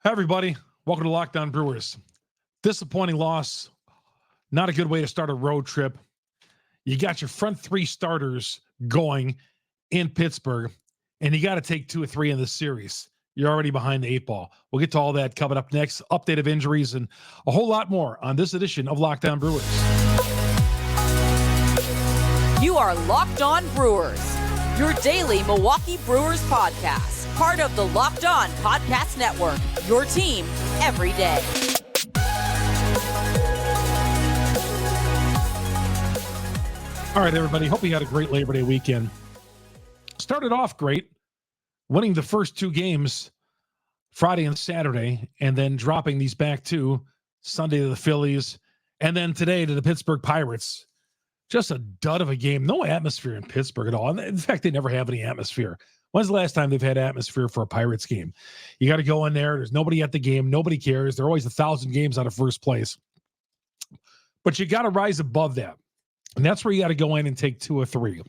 Hi, everybody. Welcome to Lockdown Brewers. Disappointing loss. Not a good way to start a road trip. You got your front three starters going in Pittsburgh, and you got to take 2 or 3 in this series. You're already behind the 8 ball. We'll get to all that coming up next. Update of injuries and a whole lot more on this edition of Lockdown Brewers. You are Locked On Brewers, your daily Milwaukee Brewers podcast. Part of the Locked On Podcast Network, your team every day. All right, everybody. Hope you had a great Labor Day weekend. Started off great, winning the first 2 games, Friday and Saturday, and then dropping these back to Sunday to the Phillies, and then today to the Pittsburgh Pirates. Just a dud of a game. No atmosphere in Pittsburgh at all. In fact, they never have any atmosphere. When's the last time they've had atmosphere for a Pirates game? You got to go in there. There's nobody at the game. Nobody cares. They're always 1,000 games out of first place. But you got to rise above that. And that's where you got to go in and take 2 or 3.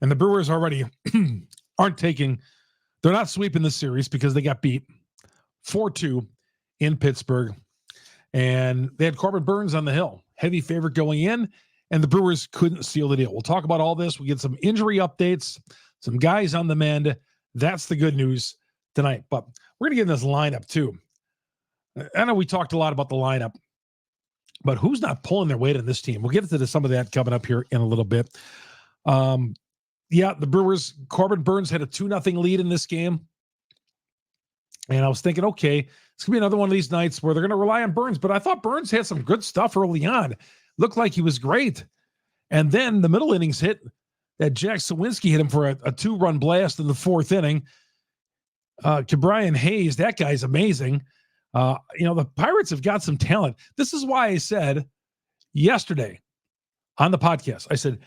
And the Brewers already aren't taking, they're not sweeping the series because they got beat 4-2 in Pittsburgh. And they had Corbin Burnes on the hill. Heavy favorite going in. And the Brewers couldn't seal the deal. We'll talk about all this. We'll get some injury updates, some guys on the mend. That's the good news tonight. But we're going to get in this lineup too. I know we talked a lot about the lineup, but who's not pulling their weight on this team? We'll get into some of that coming up here in a little bit. The Brewers, Corbin Burnes had a 2-0 lead in this game. And I was thinking, okay, it's going to be another one of these nights where they're going to rely on Burnes. But I thought Burnes had some good stuff early on. Looked like he was great. And then the middle innings hit that Jack Sawinski hit him for a 2-run blast in the 4th inning. Ke'Bryan Hayes, that guy's amazing. The Pirates have got some talent. This is why I said yesterday on the podcast, I said,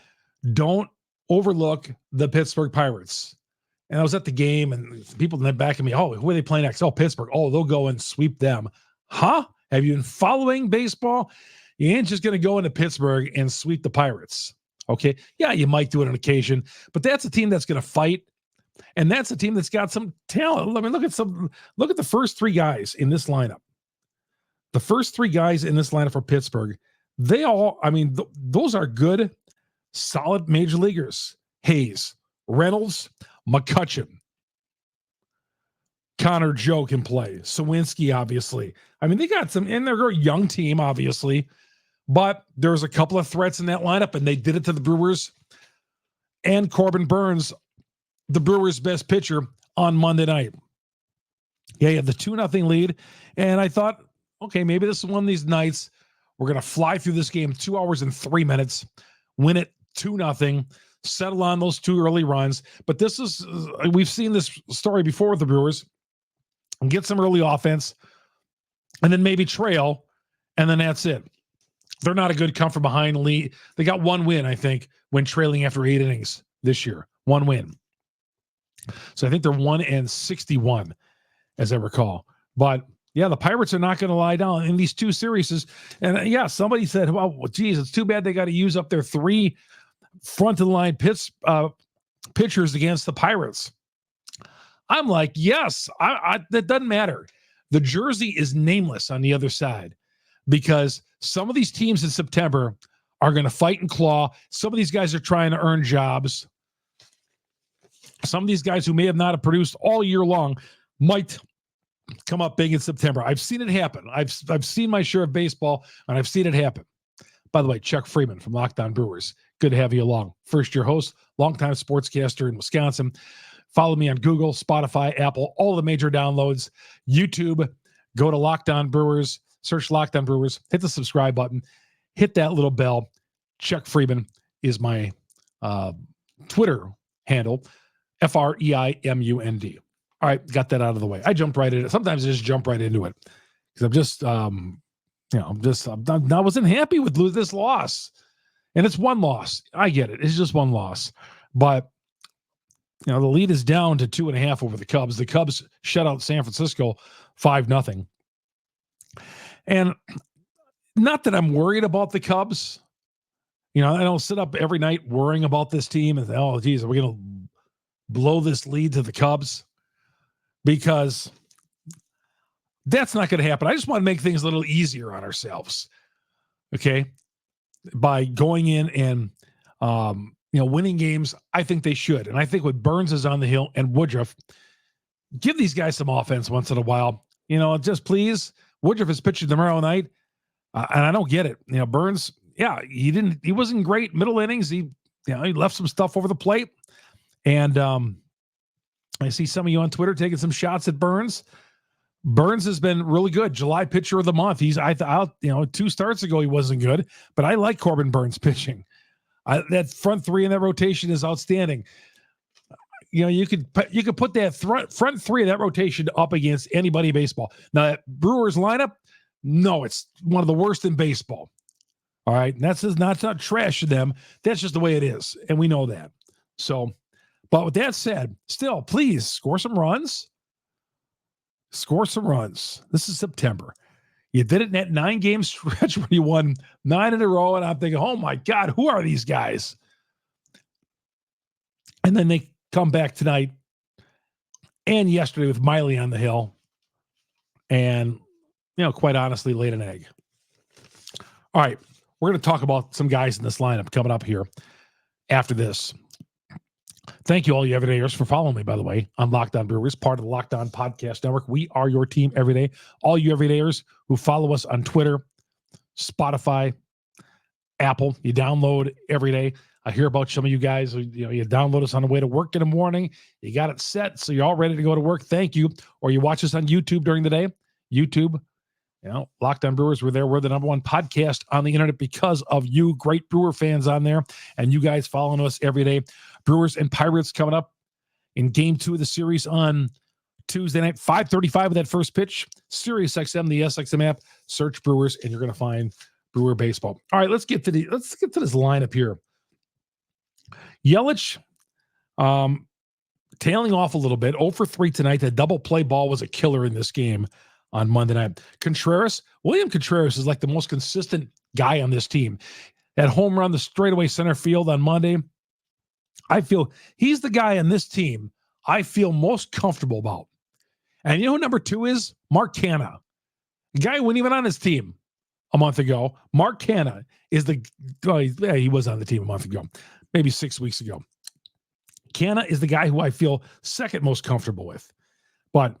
don't overlook the Pittsburgh Pirates. And I was at the game and people in the back of me, oh, who are they playing next? Oh, Pittsburgh. Oh, they'll go and sweep them. Huh? Have you been following baseball? You ain't just going to go into Pittsburgh and sweep the Pirates. Okay. Yeah, you might do it on occasion, but that's a team that's going to fight. And that's a team that's got some talent. I mean, look at the first 3 guys in this lineup. The first 3 guys in this lineup for Pittsburgh, they all, those are good, solid major leaguers. Hayes, Reynolds, McCutchen, Connor Joe can play. Sawinski, obviously. They got some, and they're a young team, obviously. But there's a couple of threats in that lineup, and they did it to the Brewers. And Corbin Burnes, the Brewers' best pitcher, on Monday night. Yeah, you had the 2-0 lead. And I thought, okay, maybe this is one of these nights we're going to fly through this game 2 hours and 3 minutes, win it 2-0, settle on those 2 early runs. But this is, we've seen this story before with the Brewers, and get some early offense, and then maybe trail, and then that's it. They're not a good come from behind lead. They got 1 win, I think, when trailing after 8 innings this year. 1 win. So I think they're 1-61, as I recall. But yeah, the Pirates are not going to lie down in these 2 series. And yeah, somebody said, well, geez, it's too bad they got to use up their 3 front of the line pitchers against the Pirates. I'm like, yes, that doesn't matter. The jersey is nameless on the other side because some of these teams in September are going to fight and claw. Some of these guys are trying to earn jobs. Some of these guys who may have not have produced all year long might come up big in September. I've seen it happen. I've seen my share of baseball, and I've seen it happen. By the way, Chuck Freeman from Locked On Brewers. Good to have you along. First-year host, longtime sportscaster in Wisconsin. Follow me on Google, Spotify, Apple, all the major downloads. YouTube, go to Locked On Brewers, search Locked On Brewers, hit the subscribe button, hit that little bell. Chuck Freeman is my Twitter handle, FREIMUND. All right, got that out of the way. I jumped right into it. Sometimes I just jump right into it because I'm just, I wasn't happy with this loss. And it's 1 loss. I get it. It's just 1 loss. But, the lead is down to 2.5 over the Cubs. The Cubs shut out San Francisco 5-0. And not that I'm worried about the Cubs. I don't sit up every night worrying about this team and, oh, geez, are we going to blow this lead to the Cubs? Because That's not going to happen. I just want to make things a little easier on ourselves. Okay. By going in and, winning games. I think they should. And I think with Burnes is on the hill and Woodruff, give these guys some offense once in a while. Just please. Woodruff is pitching tomorrow night. And I don't get it. Burnes, he wasn't great middle innings. He left some stuff over the plate. And I see some of you on Twitter taking some shots at Burnes. Burnes has been really good. July pitcher of the month. I thought 2 starts ago he wasn't good, but I like Corbin Burnes pitching. That front 3 in that rotation is outstanding. You could put that front 3 of that rotation up against anybody in baseball. Now that Brewers lineup, no, it's one of the worst in baseball. All right, and that's not trash to them. That's just the way it is, and we know that. So, but with that said, still, please score some runs. Score some runs. This is September. You did it in that 9-game stretch where you won 9 in a row, and I'm thinking, oh my God, who are these guys? And then they come back tonight and yesterday with Miley on the hill, and quite honestly, laid an egg. All right, we're going to talk about some guys in this lineup coming up here after this. Thank you, all you everydayers, for following me, by the way, on Locked On Brewers, part of the Locked On Podcast Network. We are your team every day. All you everydayers who follow us on Twitter, Spotify, Apple, you download every day. I hear about some of you guys, you download us on the way to work in the morning. You got it set, so you're all ready to go to work. Thank you. Or you watch us on YouTube during the day. YouTube, Locked On Brewers, we're there. We're the #1 podcast on the internet because of you, great Brewer fans on there, and you guys following us every day. Brewers and Pirates coming up in Game 2 of the series on Tuesday night, 5:35 with that first pitch. Sirius XM, the SXM app. Search Brewers, and you're going to find Brewer baseball. All right, let's get to this lineup here. Yelich, tailing off a little bit. 0 for 3 tonight. That double play ball was a killer in this game on Monday night. William Contreras is like the most consistent guy on this team. That home run, the straightaway center field on Monday, I feel he's the guy on this team I feel most comfortable about. And who number 2 is? Mark Canha. The guy who wasn't even on his team a month ago. Mark Canha is he was on the team a month ago, maybe 6 weeks ago. Canha is the guy who I feel second most comfortable with. But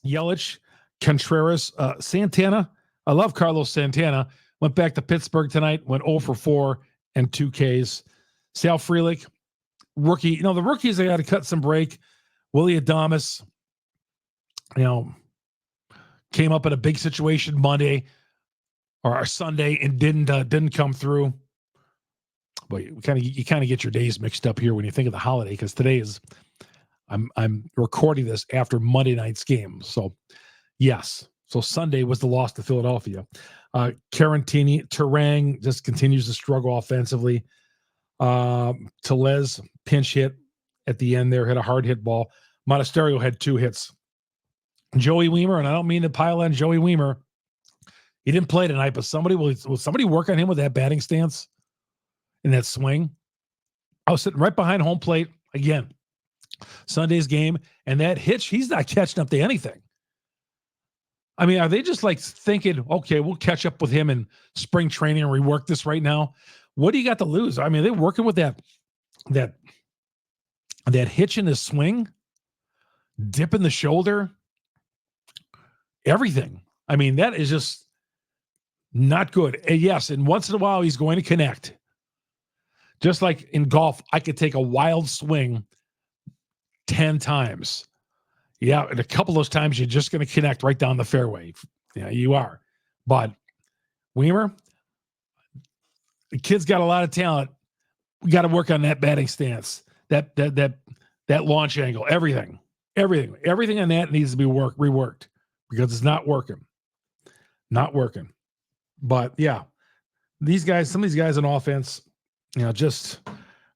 Yelich, Contreras, Santana. I love Carlos Santana. Went back to Pittsburgh tonight, went 0 for 4 and 2 Ks. Sal Frelick, rookie. The rookies, they got to cut some break. Willie Adames, came up in a big situation Monday or Sunday and didn't come through. But you kind of get your days mixed up here when you think of the holiday, because today is I'm recording this after Monday night's game. So yes. So Sunday was the loss to Philadelphia. Carantini, Terang just continues to struggle offensively. Tellez pinch hit at the end there, hit a hard hit ball. Monasterio had 2 hits. Joey Wiemer, and I don't mean to pile on Joey Wiemer. He didn't play tonight, but will somebody work on him with that batting stance and that swing? I was sitting right behind home plate again, Sunday's game, and that hitch, he's not catching up to anything. I mean, are they just like thinking, okay, we'll catch up with him in spring training and rework this right now? What do you got to lose? I mean, they're working with that hitch in the swing, dip in the shoulder, everything. I mean, that is just not good. And yes, and once in a while he's going to connect. Just like in golf, I could take a wild swing 10 times. Yeah, and a couple of those times you're just going to connect right down the fairway. Yeah, you are. But Wiemer, the kid's got a lot of talent. We got to work on that batting stance, that launch angle, everything on that needs to be reworked because it's not working. Not working. But yeah, some of these guys on offense, just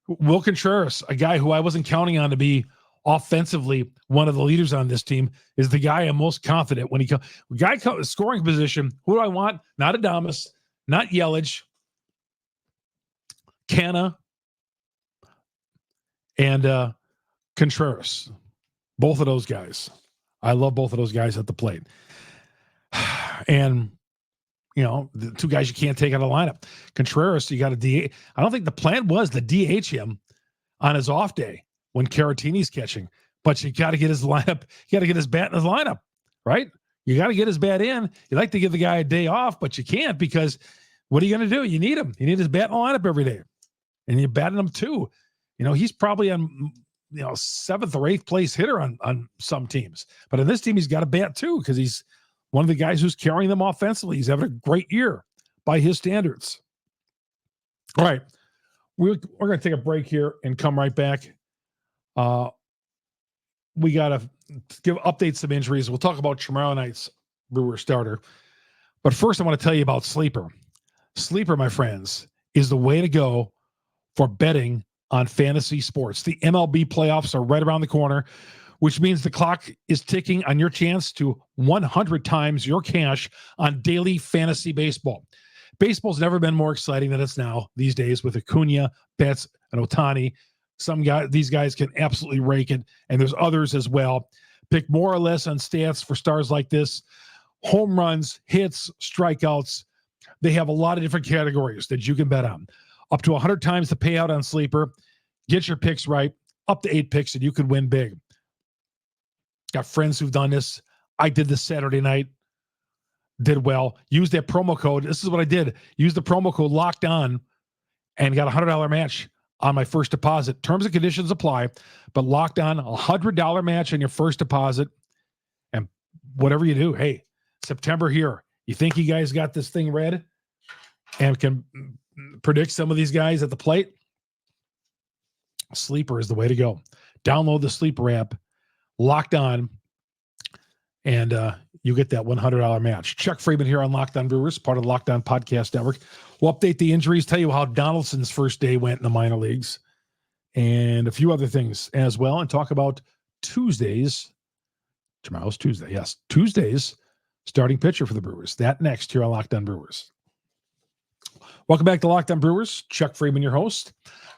Will Contreras, a guy who I wasn't counting on to be offensively one of the leaders on this team, is the guy I'm most confident when he comes. Scoring position, who do I want? Not Adames, not Yelich, Canha, and Contreras. Both of those guys. I love both of those guys at the plate. And, the two guys you can't take out of the lineup. Contreras, you got to DH. I don't think the plan was to DH him on his off day when Caratini's catching, but you got to get his lineup. You got to get his bat in his lineup, right? You got to get his bat in. You like to give the guy a day off, but you can't because what are you going to do? You need him. You need his bat in the lineup every day. And you're batting him too. He's probably on, 7th or 8th place hitter on some teams. But in this team, he's got a bat too because he's one of the guys who's carrying them offensively. He's having a great year by his standards. All right. We're going to take a break here and come right back. We got to give updates some injuries. We'll talk about tomorrow night's Brewer starter. But first, I want to tell you about Sleeper. Sleeper, my friends, is the way to go for betting on fantasy sports. The MLB playoffs are right around the corner, which means the clock is ticking on your chance to 100 times your cash on daily fantasy baseball. Baseball's never been more exciting than it's now these days with Acuna, Betts, and Ohtani. These guys can absolutely rake it, and there's others as well. Pick more or less on stats for stars like this. Home runs, hits, strikeouts. They have a lot of different categories that you can bet on. Up to 100 times the payout on Sleeper. Get your picks right. Up to 8 picks, and you could win big. Got friends who've done this. I did this Saturday night. Did well. Use that promo code. This is what I did. Use the promo code Locked On and got a $100 match on my first deposit. Terms and conditions apply, but Locked On, $100 match on your first deposit. And whatever you do, hey, September here. You think you guys got this thing read and can predict some of these guys at the plate? Sleeper is the way to go. Download the Sleeper app, Locked On, and you get that $100 match. Chuck Freeman here on Locked On Brewers, part of the Locked On Podcast Network. We'll update the injuries, tell you how Donaldson's first day went in the minor leagues, and a few other things as well, and talk about Tuesdays. Tomorrow's Tuesday, yes. Tuesdays, starting pitcher for the Brewers. That next here on Locked On Brewers. Welcome back to Locked On Brewers. Chuck Freeman, your host.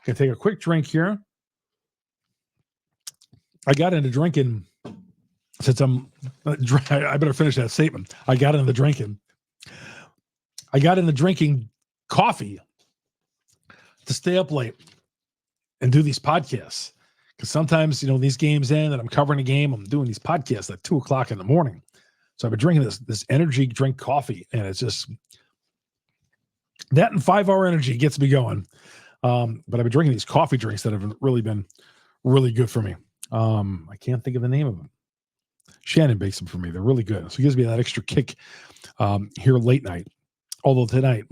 Going to take a quick drink here. I got into drinking since I better finish that statement. I got into drinking coffee to stay up late and do these podcasts. Because sometimes, these games end and I'm covering a game. I'm doing these podcasts at 2:00 in the morning. So I've been drinking this energy drink coffee, and it's just that and 5-hour energy gets me going. But I've been drinking these coffee drinks that have really been really good for me. I can't think of the name of them. Shannon bakes them for me. They're really good. So it gives me that extra kick here late night. Although tonight,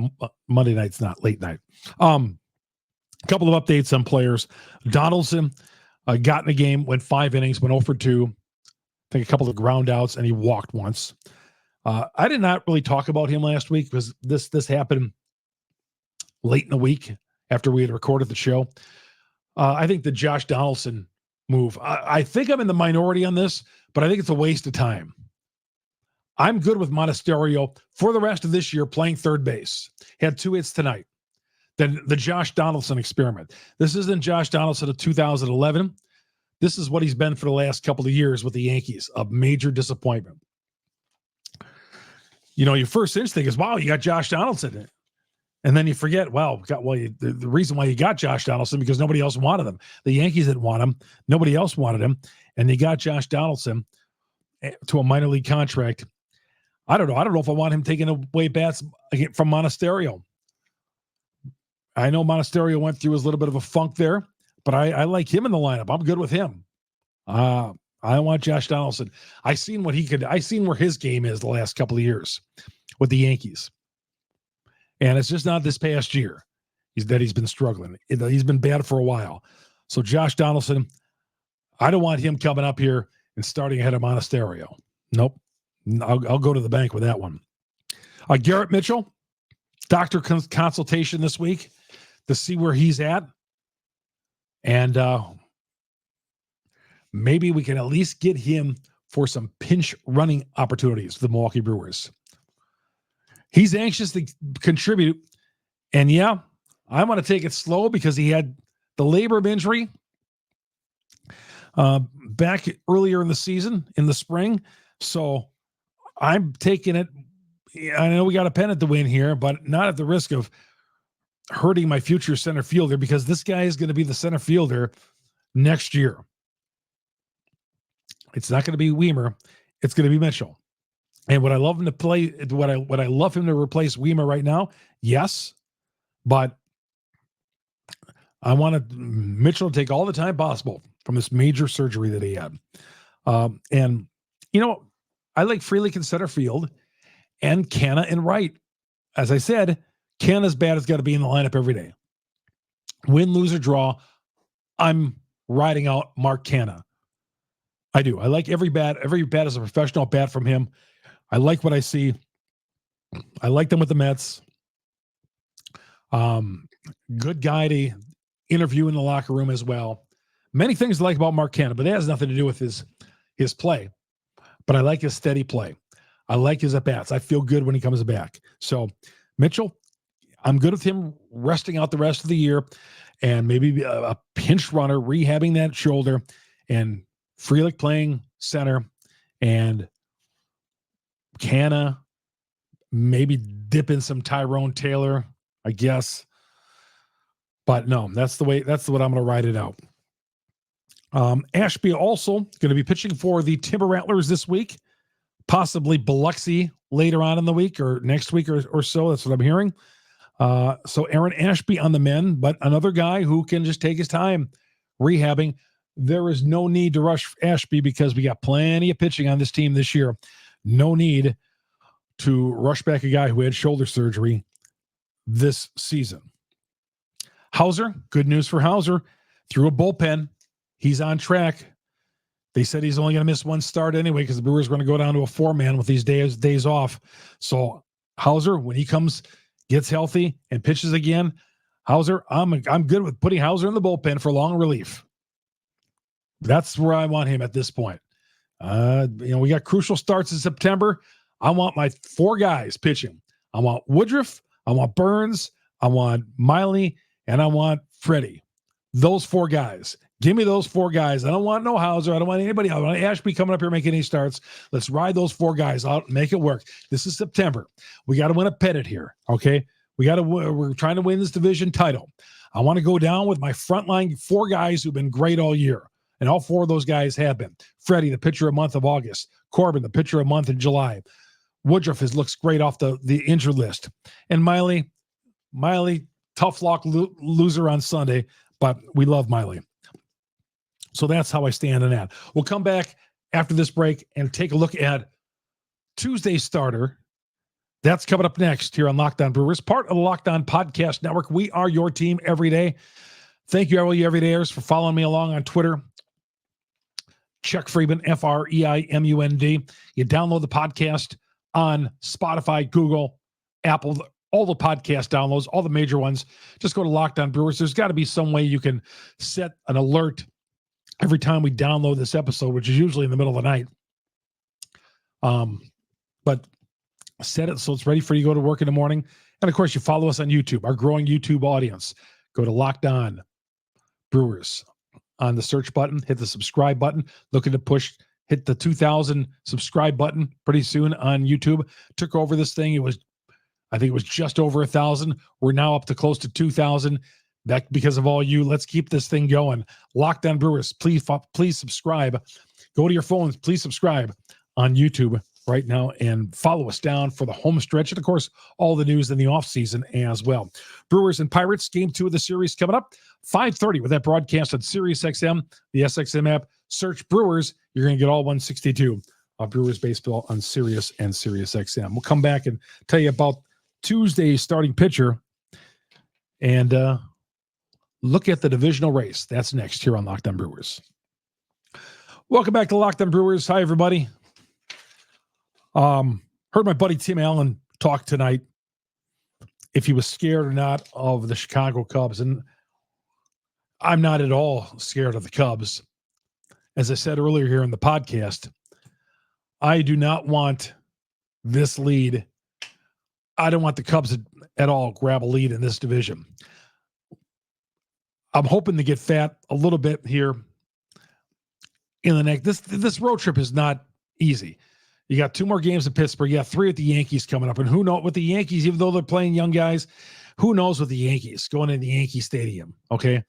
Monday night's not late night. A couple of updates on players. Donaldson got in the game, went 5 innings, went 0 for 2. I think a couple of ground outs, and he walked once. I did not really talk about him last week because this happened late in the week after we had recorded the show. I think the Josh Donaldson move, I think I'm in the minority on this, but I think it's a waste of time. I'm good with Monasterio for the rest of this year playing third base. Had 2 hits tonight. Then the Josh Donaldson experiment. This isn't Josh Donaldson of 2011. This is what he's been for the last couple of years with the Yankees, a major disappointment. Your first instinct is, wow, you got Josh Donaldson. And then you forget, the reason why you got Josh Donaldson because nobody else wanted him. The Yankees didn't want him. Nobody else wanted him. And they got Josh Donaldson to a minor league contract. I don't know if I want him taking away bats from Monasterio. I know Monasterio went through his little bit of a funk there, but I like him in the lineup. I'm good with him. I want Josh Donaldson. I seen where his game is the last couple of years with the Yankees. And it's just not this past year he's been struggling. He's been bad for a while. So Josh Donaldson, I don't want him coming up here and starting ahead of Monasterio. Nope. I'll go to the bank with that one. Garrett Mitchell, doctor consultation this week to see where he's at. And maybe we can at least get him for some pinch running opportunities for the Milwaukee Brewers. He's anxious to contribute. And yeah, I want to take it slow because he had the labrum injury. back earlier in the season, in the spring. So I'm taking it. I know we got a pennant to win here, but not at the risk of hurting my future center fielder, because this guy is going to be the center fielder next year. It's not going to be Weimer. It's going to be Mitchell. And would I love him to play? Would I love him to replace Weimer right now? Yes, but I wanted Mitchell to take all the time possible from this major surgery that he had. And I like Frelick in center field and Canna in right. As I said, Canna's bat has got to be in the lineup every day. Win, lose, or draw, I'm riding out Mark Canna. I do. I like every bat. Every bat is a professional bat from him. I like what I see. I like them with the Mets. Good guy to interview in the locker room as well. Many things I like about Mark Canna, but that has nothing to do with his play. But I like his steady play. I like his at-bats. I feel good when he comes back. So, Mitchell, I'm good with him resting out the rest of the year and maybe a pinch runner, rehabbing that shoulder, and Frelick playing center, and Canna maybe dip in some Tyrone Taylor, I guess. But no, that's what I'm going to ride it out. Ashby also going to be pitching for the Timber Rattlers this week, possibly Biloxi later on in the week or next week or so. That's what I'm hearing. So Aaron Ashby on the mend, but another guy who can just take his time rehabbing. There is no need to rush Ashby because we got plenty of pitching on this team this year. No need to rush back a guy who had shoulder surgery this season. Houser, good news for Houser. Through a bullpen. He's on track. They said he's only going to miss one start anyway because the Brewers are going to go down to a 4-man with these days off. So Houser, when he gets healthy and pitches again, Houser, I'm good with putting Houser in the bullpen for long relief. That's where I want him at this point. We got crucial starts in September. I want my 4 guys pitching. I want Woodruff, I want Burnes, I want Miley, and I want Freddie. Those 4 guys. Give me those 4 guys. I don't want no Houser. I don't want anybody else. I want Ashby coming up here making any starts. Let's ride those 4 guys out and make it work. This is September. We got to win a pennant here, okay? We're trying to win this division title. I want to go down with my frontline 4 guys who've been great all year. And all 4 of those guys have been. Freddie, the pitcher of month of August. Corbin, the pitcher of month in July. Woodruff looks great off the injured list. And Miley, tough luck loser on Sunday, but we love Miley. So that's how I stand on that. We'll come back after this break and take a look at Tuesday's starter. That's coming up next here on Locked On Brewers, part of the Locked On Podcast Network. We are your team every day. Thank you, all you everydayers, for following me along on Twitter. Chuck Freeman, Freimund. You download the podcast on Spotify, Google, Apple, all the podcast downloads, all the major ones. Just go to Locked On Brewers. There's got to be some way you can set an alert every time we download this episode, which is usually in the middle of the night. But set it so it's ready for you to go to work in the morning. And of course, you follow us on YouTube, our growing YouTube audience. Go to Locked On Brewers on the search button, hit the subscribe button, looking to hit the 2,000 subscribe button pretty soon on YouTube. Took over this thing. I think it was just over 1,000. We're now up to close to 2,000. That because of all you. Let's keep this thing going. Locked On Brewers, please subscribe. Go to your phones, please subscribe on YouTube right now and follow us down for the home stretch. And of course, all the news in the offseason as well. Brewers and Pirates, game 2 of the series coming up. 5:30 with that broadcast on SiriusXM, the SXM app. Search Brewers. You're going to get all 162 of Brewers baseball on Sirius and SiriusXM. We'll come back and tell you about Tuesday's starting pitcher and look at the divisional race. That's next here on Locked On Brewers. Welcome back to Locked On Brewers. Hi, everybody. Heard my buddy Tim Allen talk tonight if he was scared or not of the Chicago Cubs. And I'm not at all scared of the Cubs. As I said earlier here in the podcast, I do not want this lead. I don't want the Cubs at all grab a lead in this division. I'm hoping to get fat a little bit here in the next. This road trip is not easy. You got 2 more games in Pittsburgh. You got 3 with the Yankees coming up. And who knows with the Yankees, even though they're playing young guys, who knows with the Yankees going in the Yankee Stadium, okay?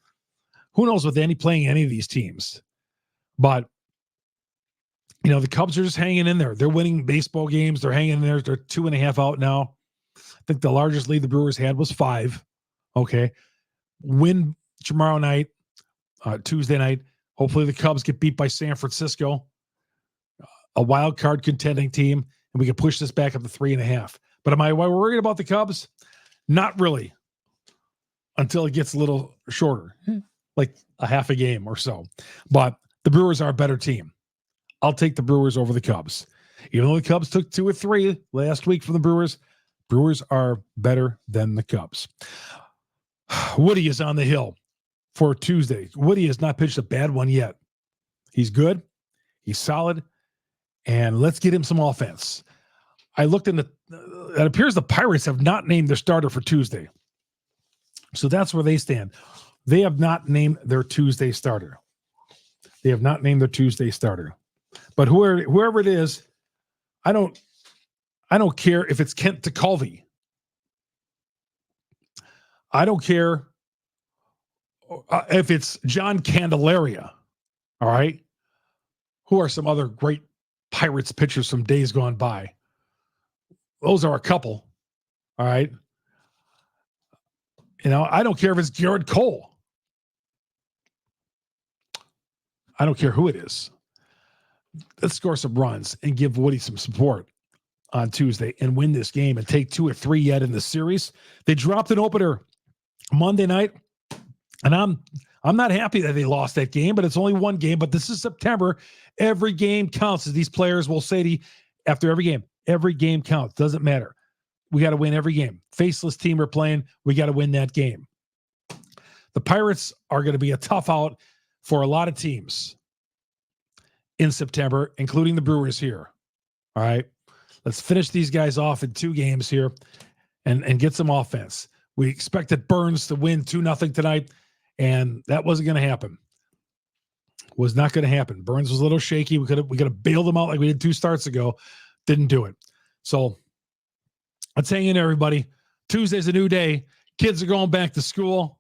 Who knows with playing any of these teams? But, the Cubs are just hanging in there. They're winning baseball games. They're hanging in there. They're 2.5 out now. I think the largest lead the Brewers had was 5, okay? Win tomorrow night, Tuesday night. Hopefully the Cubs get beat by San Francisco, a wild card contending team, and we can push this back up to 3.5. But am I worried about the Cubs? Not really, until it gets a little shorter, like a half a game or so. But the Brewers are a better team. I'll take the Brewers over the Cubs. Even though the Cubs took 2 or 3 last week from the Brewers, Brewers are better than the Cubs. Woody is on the hill for Tuesday. Woody has not pitched a bad one yet. He's good. He's solid. And let's get him some offense. I looked in it appears the Pirates have not named their starter for Tuesday. So that's where they stand. They have not named their Tuesday starter. But whoever it is, I don't care if it's Kent Tekulve. I don't care if it's John Candelaria. All right. Who are some other great Pirates pitchers from days gone by? Those are a couple. All right. I don't care if it's Garrett Cole. I don't care who it is. Let's score some runs and give Woody some support on Tuesday and win this game and take 2 or 3 yet in the series. They dropped an opener Monday night, and I'm not happy that they lost that game, but it's only one game. But this is September. Every game counts, as these players will say to you after every game. Every game counts. Doesn't matter. We got to win every game. Faceless team we're playing. We got to win that game. The Pirates are going to be a tough out for a lot of teams in September, including the Brewers here. All right. Let's finish these guys off in 2 games here and get some offense. We expected Burnes to win 2-0 tonight, and that wasn't going to happen. Was not going to happen. Burnes was a little shaky. We could have bailed him out like we did 2 starts ago. Didn't do it. So let's hang in, everybody. Tuesday's a new day. Kids are going back to school.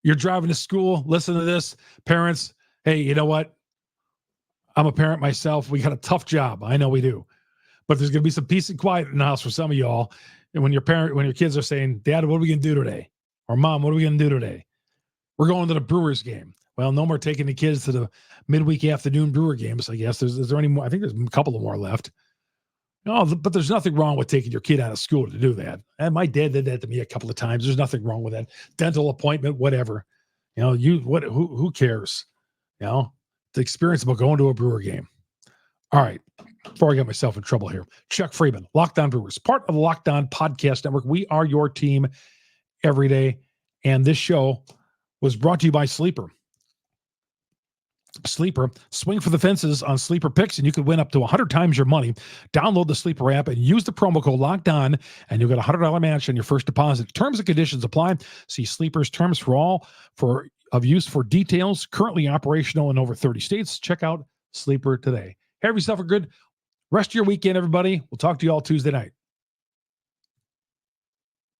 You're driving to school. Listen to this. Parents, hey, you know what? I'm a parent myself. We got a tough job. I know we do. But there's going to be some peace and quiet in the house for some of y'all. And when your kids are saying, Dad, what are we going to do today? Or Mom, what are we going to do today? We're going to the Brewers game. Well, no more taking the kids to the midweek afternoon Brewer games, I guess. Is there any more? I think there's a couple of more left. No, but there's nothing wrong with taking your kid out of school to do that. And my dad did that to me a couple of times. There's nothing wrong with that. Dental appointment, whatever. Who cares? The experience about going to a Brewer game. All right. Before I get myself in trouble here, Chuck Freeman, Locked On Brewers, part of the Locked On Podcast Network. We are your team every day. And this show was brought to you by Sleeper. Sleeper, swing for the fences on Sleeper picks, and you could win up to 100 times your money. Download the Sleeper app and use the promo code Locked On, and you'll get a $100 match on your first deposit. Terms and conditions apply. See Sleeper's terms for use for details. Currently operational in over 30 states. Check out Sleeper today. Have yourself a good rest of your weekend, everybody. We'll talk to you all Tuesday night.